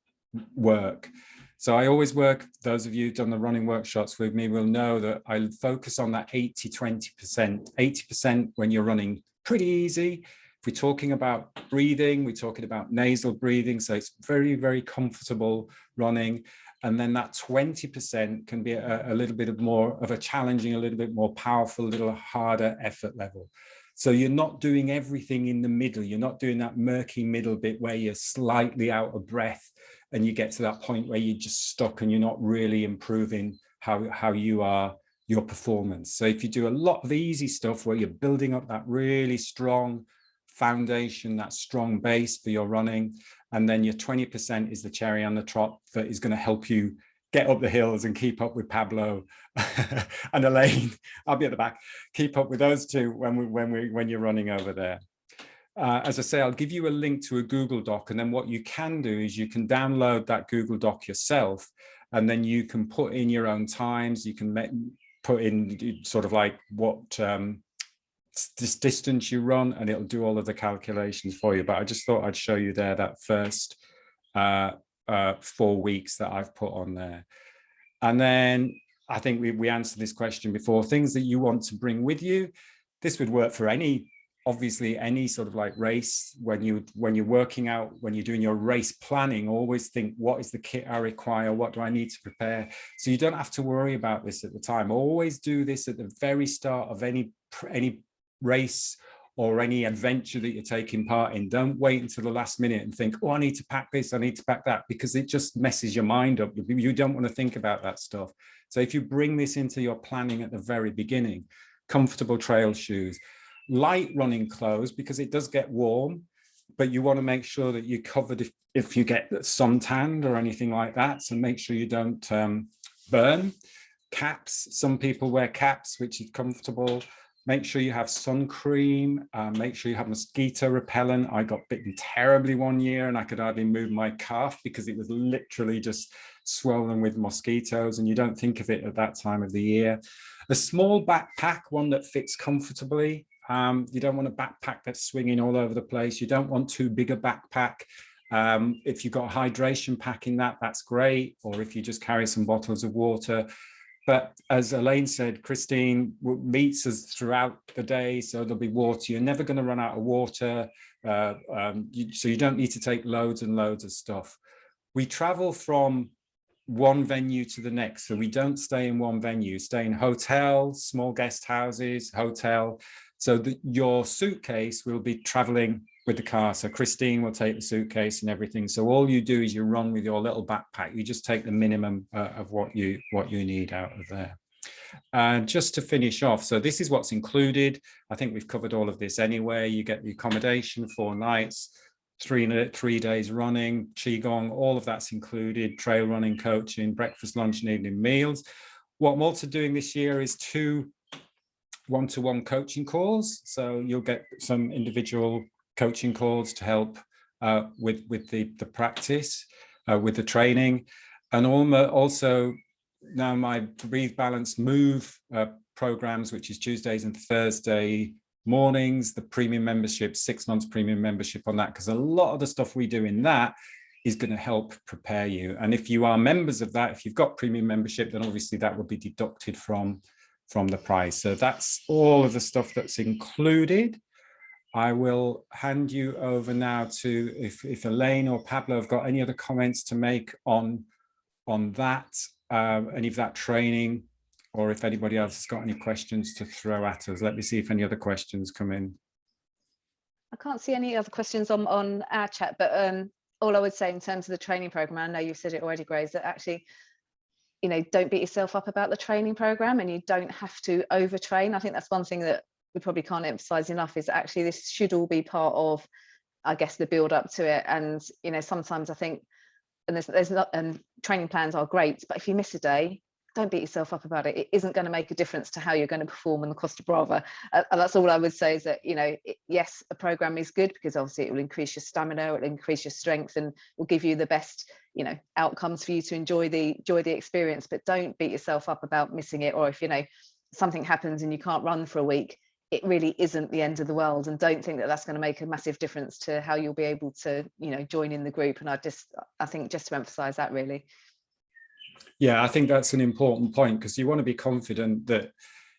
work. So I always work, those of you who've done the running workshops with me will know that I focus on that 80-20%. 80% when you're running pretty easy. If we're talking about breathing, we're talking about nasal breathing. So it's very, very comfortable running. And then that 20% can be a little bit more of a challenging, a little bit more powerful, a little harder effort level. So you're not doing everything in the middle. You're not doing that murky middle bit where you're slightly out of breath and you get to that point where you're just stuck and you're not really improving how you are, your performance. So if you do a lot of easy stuff where you're building up that really strong foundation, that strong base for your running, and then your 20% is the cherry on the top that is going to help you get up the hills and keep up with Pablo and Elaine. I'll be at the back. Keep up with those two when you're running over there. As I say, I'll give you a link to a Google Doc, and then what you can do is you can download that Google Doc yourself, and then you can put in your own times. You can put in sort of like what this distance you run, and it'll do all of the calculations for you. But I just thought I'd show you there that first 4 weeks that I've put on there. And then I think we answered this question before, things that you want to bring with you. This would work for obviously any sort of like race. When you're working out, when you're doing your race planning, always think, what is the kit I require? What do I need to prepare? So you don't have to worry about this at the time. Always do this at the very start of any race or any adventure that you're taking part in. Don't wait until the last minute and think, oh, I need to pack this, I need to pack that, because it just messes your mind up. You don't want to think about that stuff. So if you bring this into your planning at the very beginning, comfortable trail shoes, light running clothes, because it does get warm, but you want to make sure that you're covered if you get suntanned or anything like that. So make sure you don't burn. Caps, some people wear caps, which is comfortable. Make sure you have sun cream, make sure you have mosquito repellent. I got bitten terribly one year and I could hardly move my calf because it was literally just swollen with mosquitoes, and you don't think of it at that time of the year. A small backpack, one that fits comfortably. You don't want a backpack that's swinging all over the place. You don't want too big a backpack. If you've got a hydration pack in that, that's great. Or if you just carry some bottles of water. But as Elaine said, Christine meets us throughout the day, so there'll be water. You're never going to run out of water, so you don't need to take loads and loads of stuff. We travel from one venue to the next, so we don't stay in one venue. Stay in hotels, small guest houses, hotel. So your suitcase will be traveling with the car. So Christine will take the suitcase and everything. So all you do is you run with your little backpack. You just take the minimum of what you need out of there. And just to finish off, so this is what's included. I think we've covered all of this anyway. You get the accommodation, 4 nights, 3 days running, Qi Gong, all of that's included, trail running, coaching, breakfast, lunch and evening meals. What I'm also doing this year is 2 one-to-one coaching calls. So you'll get some individual coaching calls to help with the practice, with the training. And also now my Breathe, Balance, Move programs, which is Tuesdays and Thursday mornings, the premium membership, 6 months premium membership on that, because a lot of the stuff we do in that is going to help prepare you. And if you are members of that, if you've got premium membership, then obviously that will be deducted from the price. So that's all of the stuff that's included. I will hand you over now to if Elaine or Pablo have got any other comments to make on that, any of that training, or if anybody else has got any questions to throw at us. Let me see if any other questions come in. I can't see any other questions on our chat, but all I would say in terms of the training program, I know you've said it already, Grace, that actually, you know, don't beat yourself up about the training program, and you don't have to overtrain. I think that's one thing that we probably can't emphasize enough, is that actually this should all be part of, I guess, the build up to it. And, you know, sometimes I think, and there's not, and training plans are great, but if you miss a day, don't beat yourself up about it. It isn't going to make a difference to how you're going to perform on the Costa Brava. And that's all I would say, is that, yes, a program is good because obviously it will increase your stamina, it will increase your strength, and will give you the best, outcomes for you to enjoy the experience. But don't beat yourself up about missing it, or if, something happens and you can't run for a week, it really isn't the end of the world. And don't think that that's going to make a massive difference to how you'll be able to, join in the group. And I think just to emphasize that, really. Yeah, I think that's an important point, because you want to be confident that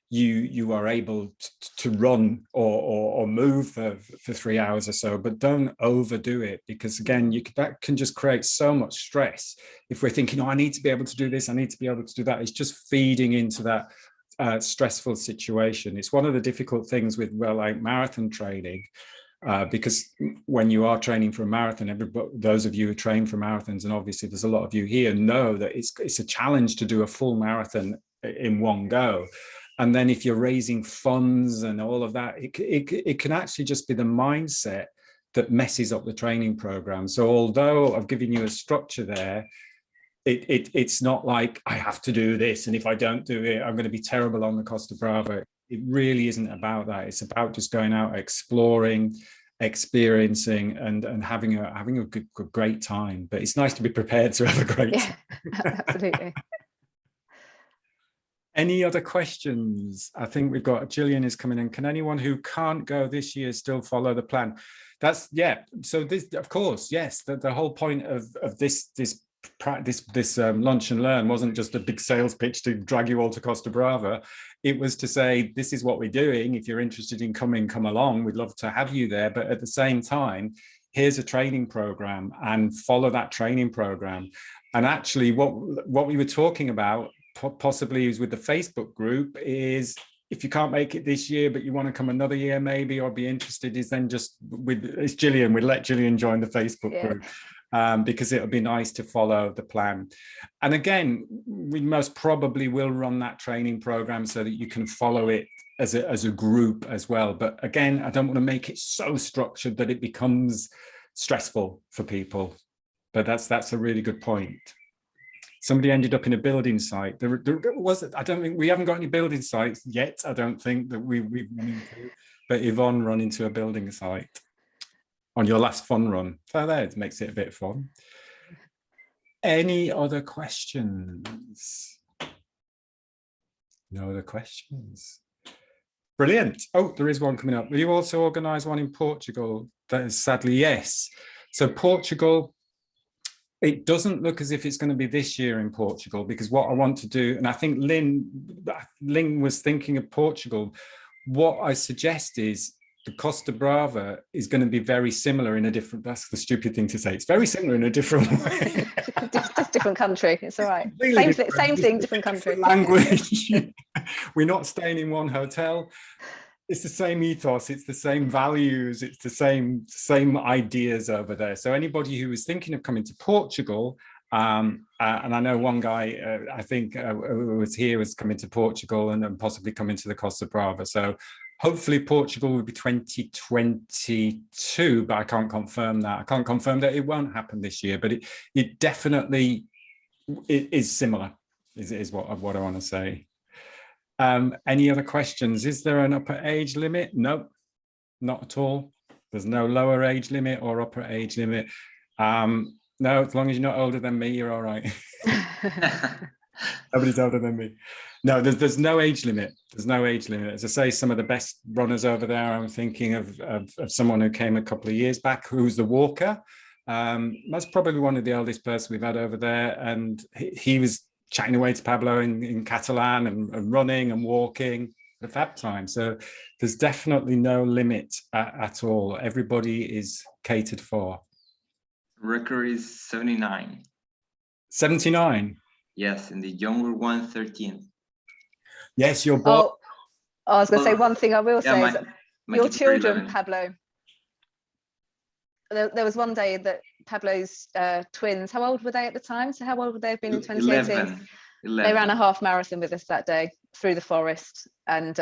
you are able to run or move for 3 hours or so, but don't overdo it, because again, that can just create so much stress. If we're thinking, oh, I need to be able to do this, I need to be able to do that, it's just feeding into that stressful situation. It's one of the difficult things with, like marathon training, because when you are training for a marathon, those of you who train for marathons, and obviously there's a lot of you here, know that it's a challenge to do a full marathon in one go. And then if you're raising funds and all of that, it can actually just be the mindset that messes up the training program. So although I've given you a structure there, it's not like I have to do this, and if I don't do it, I'm going to be terrible on the Costa Brava. It really isn't about that. It's about just going out, exploring, experiencing, and having a great time. But it's nice to be prepared to have a great time. Absolutely. Any other questions? I think we've got Gillian is coming in. Can anyone who can't go this year still follow the plan? So this, of course, yes. The whole point of this lunch and learn wasn't just a big sales pitch to drag you all to Costa Brava. It was to say, this is what we're doing. If you're interested in coming, come along. We'd love to have you there. But at the same time, here's a training program, and follow that training program. And actually what we were talking about possibly is with the Facebook group is, if you can't make it this year, but you want to come another year maybe, or be interested, is then just it's Gillian. We'd let Gillian join the Facebook group. Because it'll be nice to follow the plan. And again, we most probably will run that training program so that you can follow it as a group as well. But again, I don't want to make it so structured that it becomes stressful for people. But that's a really good point. Somebody ended up in a building site. There was, I don't think, we haven't got any building sites yet. I don't think that we've run into, but Yvonne run into a building site on your last fun run. So there, it makes it a bit fun. Any other questions? No other questions. Brilliant. Oh, there is one coming up. Will you also organise one in Portugal? That is sadly yes. So Portugal, it doesn't look as if it's going to be this year in Portugal, because what I want to do, and I think Lynn was thinking of Portugal, what I suggest is the Costa Brava is going to be very similar in a different, that's the stupid thing to say, it's very similar in a different way. Just different country, it's all right. Same thing, different country. Language. We're not staying in one hotel. It's the same ethos, it's the same values, it's the same ideas over there. So anybody who is thinking of coming to Portugal, and I know one guy, I think who was here, was coming to Portugal and possibly coming to the Costa Brava. So hopefully Portugal will be 2022, but I can't confirm that. I can't confirm that it won't happen this year, but it definitely is similar, is what I want to say. Any other questions? Is there an upper age limit? No, not at all. There's no lower age limit or upper age limit. No, as long as you're not older than me, you're all right. Nobody's older than me. No, there's no age limit. There's no age limit. As I say, some of the best runners over there, I'm thinking of someone who came a couple of years back, who's the walker. That's probably one of the oldest person we've had over there. And he was chatting away to Pablo in Catalan and running and walking at that time. So there's definitely no limit at all. Everybody is catered for. Record is 79. 79? Yes, and the younger one, 13. Yes, your boy. Oh, I was going to say one thing I will say is that your kids are children, 11. Pablo, there was one day that Pablo's twins, how old were they at the time? So how old would they have been in 2018? 11. They ran a half marathon with us that day through the forest, and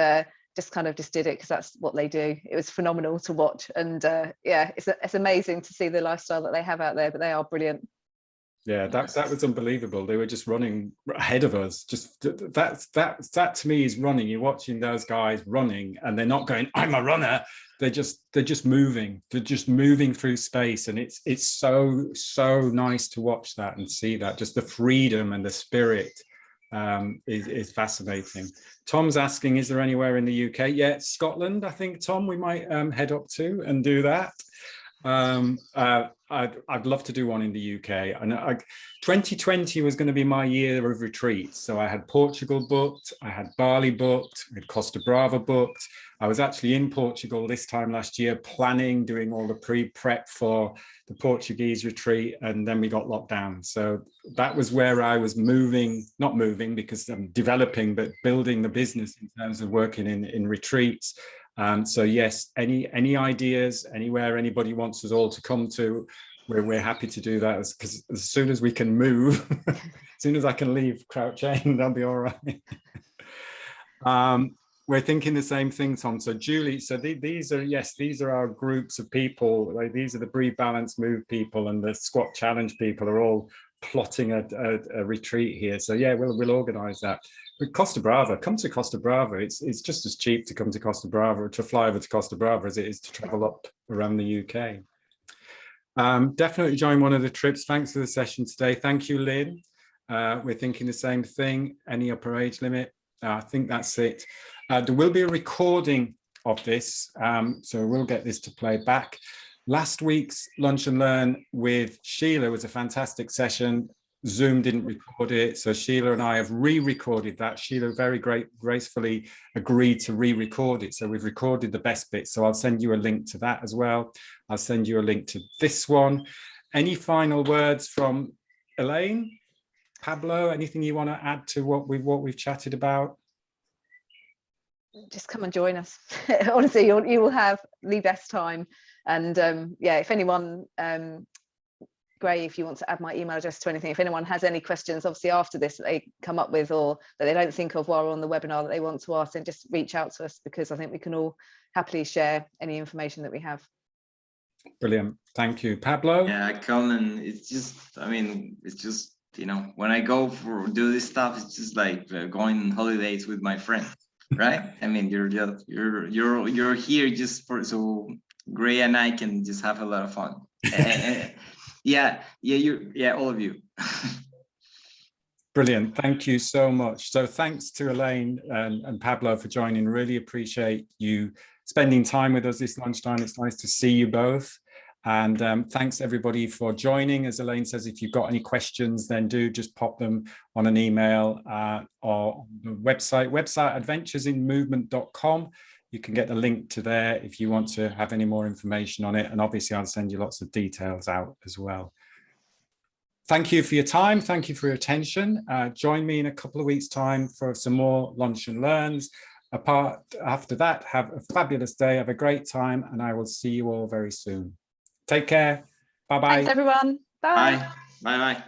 just did it because that's what they do. It was phenomenal to watch, and yeah, it's amazing to see the lifestyle that they have out there, but they are brilliant. Yeah, that was unbelievable. They were just running ahead of us. Just that to me is running. You're watching those guys running, and they're not going, "I'm a runner." They're just moving. They're just moving through space, and it's so nice to watch that and see that. Just the freedom and the spirit is fascinating. Tom's asking, is there anywhere in the UK? Yeah, Scotland. I think, Tom, we might head up to and do that. I'd love to do one in the UK. And 2020 was going to be my year of retreats. So I had Portugal booked, I had Bali booked, I had Costa Brava booked. I was actually in Portugal this time last year, planning, doing all the pre-prep for the Portuguese retreat, and then we got locked down. So that was where I was not moving because I'm developing, but building the business in terms of working in retreats. So yes, any ideas, anywhere anybody wants us all to come to, we're happy to do that, because as soon as we can move, as soon as I can leave Crouch End, I'll be all right. We're thinking the same thing, Tom. So Julie, so these are our groups of people. Like, these are the Breathe, Balance, Move people, and the Squat Challenge people are all plotting a retreat here. So yeah, we'll organize that. But Costa Brava, come to Costa Brava. It's just as cheap to come to Costa Brava, to fly over to Costa Brava, as it is to travel up around the UK. Definitely join one of the trips. Thanks for the session today. Thank you, Lynn. We're thinking the same thing. Any upper age limit? I think that's it. There will be a recording of this, so we'll get this to play back. Last week's Lunch and Learn with Sheila was a fantastic session. Zoom didn't record it, so Sheila and I have re-recorded that. Sheila very gracefully agreed to re-record it, so we've recorded the best bits. So I'll send you a link to that as well. I'll send you a link to this one. Any final words from Elaine, Pablo? Anything you want to add to what we've chatted about? Just come and join us. Honestly, you will have the best time. And yeah, if anyone, Gray, if you want to add my email address to anything, if anyone has any questions, obviously after this that they come up with, or that they don't think of while we're on the webinar that they want to ask, then just reach out to us, because I think we can all happily share any information that we have. Brilliant. Thank you. Pablo? Yeah, I come, and it's just, I mean, it's just, you know, when I go do this stuff, it's just like going on holidays with my friends, right? I mean, you're here just so Gray and I can just have a lot of fun. Yeah, all of you. Brilliant. Thank you so much. So thanks to Elaine and Pablo for joining. Really appreciate you spending time with us this lunchtime. It's nice to see you both. And thanks everybody for joining. As Elaine says, if you've got any questions, then do just pop them on an email or the website adventuresinmovement.com. You can get the link to there if you want to have any more information on it. And obviously I'll send you lots of details out as well. Thank you for your time. Thank you for your attention. Join me in a couple of weeks' time for some more Lunch and Learns. After that, have a fabulous day. Have a great time. And I will see you all very soon. Take care. Bye-bye. Thanks, everyone. Bye. Bye. Bye-bye.